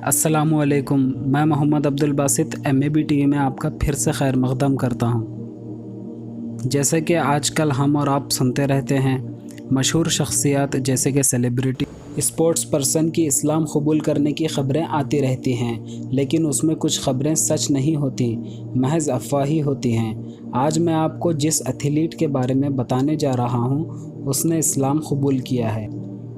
अस्सलामुअलैकुम, मैं Mohammad Abdul Basit MAB TV में आपका फिर से खैर मक़दम करता हूँ। जैसे कि आजकल हम और आप सुनते रहते हैं, मशहूर शख्सियत जैसे कि सेलिब्रिटी, स्पोर्ट्स पर्सन की इस्लाम कबूल करने की ख़बरें आती रहती हैं, लेकिन उसमें कुछ ख़बरें सच नहीं होती, महज अफवाह ही होती हैं। आज मैं आपको जिस एथलीट के बारे में बताने जा रहा हूँ, उसने इस्लाम कबूल किया है।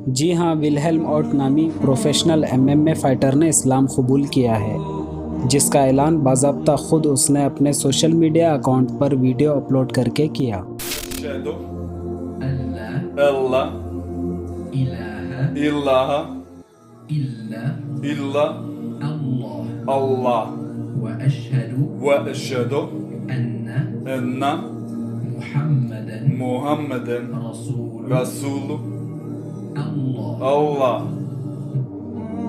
जी हाँ, विल्हेल्म ऑट नामी प्रोफेशनल MMA फ़ाइटर ने इस्लाम कबूल किया है, जिसका ऐलान बाज़ाब्ता ख़ुद उसने अपने सोशल मीडिया अकाउंट पर वीडियो अपलोड करके किया। Allah.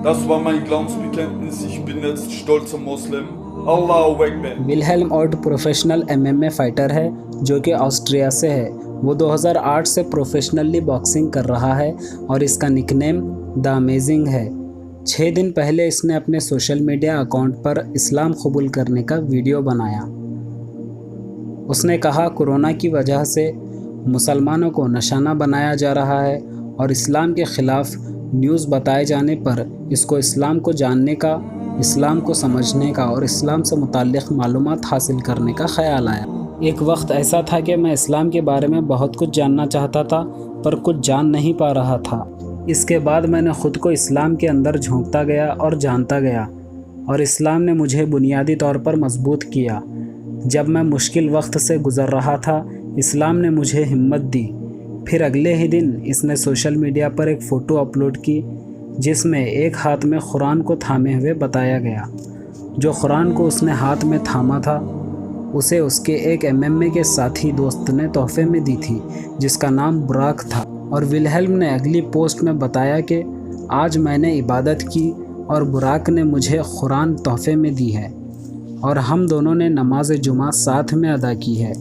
Das war mein Glaubensbekenntnis. Ich bin jetzt stolzer Muslim. Allahu Akbar. Wilhelm Ott professional MMA fighter है जो कि ऑस्ट्रिया से है। वो 2008 से प्रोफेशनली बॉक्सिंग कर रहा है और इसका निकनेम द अमेजिंग है। 6 दिन पहले इसने अपने सोशल मीडिया अकाउंट पर इस्लाम कबूल करने का वीडियो बनाया। उसने कहा, कोरोना की वजह से मुसलमानों को निशाना बनाया जा रहा है और इस्लाम के ख़िलाफ़ न्यूज़ बताए जाने पर इसको इस्लाम को जानने का, इस्लाम को समझने का और इस्लाम से मुताल्लिक़ मालूमात हासिल करने का ख़याल आया। एक वक्त ऐसा था कि मैं इस्लाम के बारे में बहुत कुछ जानना चाहता था, पर कुछ जान नहीं पा रहा था। इसके बाद मैंने ख़ुद को इस्लाम के अंदर झोंकता गया और जानता गया, और इस्लाम ने मुझे बुनियादी तौर पर मजबूत किया। जब मैं मुश्किल वक्त से गुज़र रहा था, इस्लाम ने मुझे हिम्मत दी। फिर अगले ही दिन इसने सोशल मीडिया पर एक फ़ोटो अपलोड की, जिसमें एक हाथ में कुरान को थामे हुए बताया गया। जो कुरान को उसने हाथ में थामा था, उसे उसके एक MMA के साथी दोस्त ने तोहफे में दी थी, जिसका नाम बुराक था। और विल्हेल्म ने अगली पोस्ट में बताया कि आज मैंने इबादत की और बुराक ने मुझे कुरान तोहफे में दी है, और हम दोनों ने नमाज जुमा साथ में अदा की है।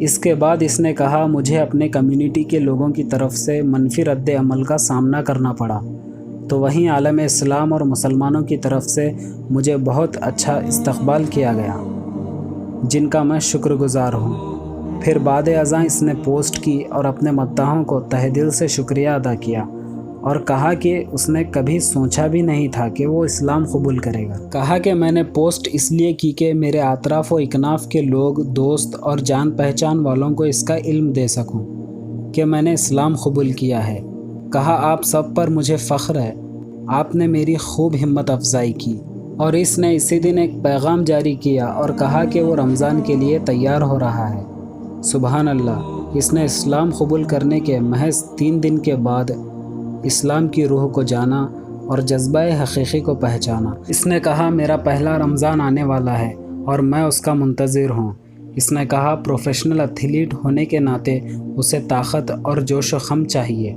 इसके बाद इसने कहा, मुझे अपने कम्युनिटी के लोगों की तरफ से मनफी रद्द अमल का सामना करना पड़ा, तो वहीं आलम इस्लाम और मुसलमानों की तरफ से मुझे बहुत अच्छा इस्तक़बाल किया गया, जिनका मैं शुक्रगुज़ार हूँ। फिर बाद अज़ां इसने पोस्ट की और अपने मद्दाहों को तहे दिल से शुक्रिया अदा किया और कहा कि उसने कभी सोचा भी नहीं था कि वो इस्लाम कबूल करेगा। कहा कि मैंने पोस्ट इसलिए की कि मेरे अतराफ़ व इकनाफ़ के लोग, दोस्त और जान पहचान वालों को इसका इल्म दे सकूं कि मैंने इस्लाम कबूल किया है। कहा, आप सब पर मुझे फ़ख्र है, आपने मेरी खूब हिम्मत अफजाई की। और इसने इसी दिन एक पैगाम जारी किया और कहा कि वो रमज़ान के लिए तैयार हो रहा है। सुबहान अल्लाह, इसने इस्लाम कबूल करने के महज 3 दिन के बाद इस्लाम की रूह को जाना और जज्बा हकीकी को पहचाना। इसने कहा, मेरा पहला रमज़ान आने वाला है और मैं उसका मुंतज़िर हूँ। इसने कहा, प्रोफेशनल एथलीट होने के नाते उसे ताकत और जोश व खम चाहिए,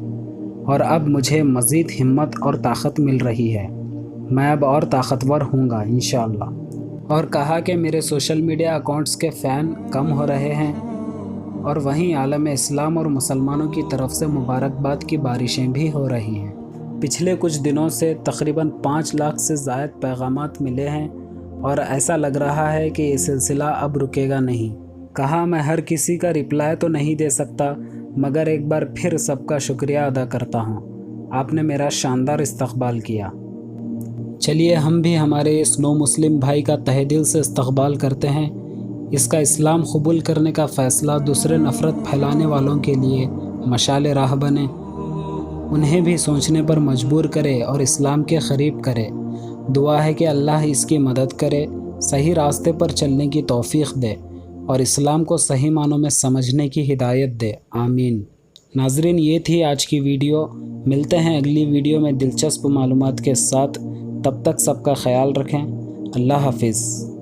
और अब मुझे मज़ीद हिम्मत और ताकत मिल रही है। मैं अब और ताकतवर हूँगा इंशाअल्लाह। और कहा कि मेरे सोशल मीडिया अकाउंट्स के फ़ैन कम हो रहे हैं, और वहीं आलम इस्लाम और मुसलमानों की तरफ से मुबारकबाद की बारिशें भी हो रही हैं। पिछले कुछ दिनों से तकरीबन 5 लाख से ज़ायद पैगामात मिले हैं, और ऐसा लग रहा है कि ये सिलसिला अब रुकेगा नहीं। कहा, मैं हर किसी का रिप्लाई तो नहीं दे सकता, मगर एक बार फिर सबका शुक्रिया अदा करता हूँ। आपने मेरा शानदार इस्तक़बाल किया। चलिए हम भी हमारे इस नो मुस्लिम भाई का तहे दिल से इस्तक़बाल करते हैं। इसका इस्लाम कबूल करने का फ़ैसला दूसरे नफ़रत फैलाने वालों के लिए मशाल राह बने, उन्हें भी सोचने पर मजबूर करे और इस्लाम के क़रीब करे। दुआ है कि अल्लाह इसकी मदद करे, सही रास्ते पर चलने की तौफ़ीक़ दे और इस्लाम को सही मानों में समझने की हिदायत दे। आमीन। नाज़रीन, ये थी आज की वीडियो। मिलते हैं अगली वीडियो में दिलचस्प मालूमात के साथ। तब तक सबका ख्याल रखें। अल्लाह हाफ़िज़।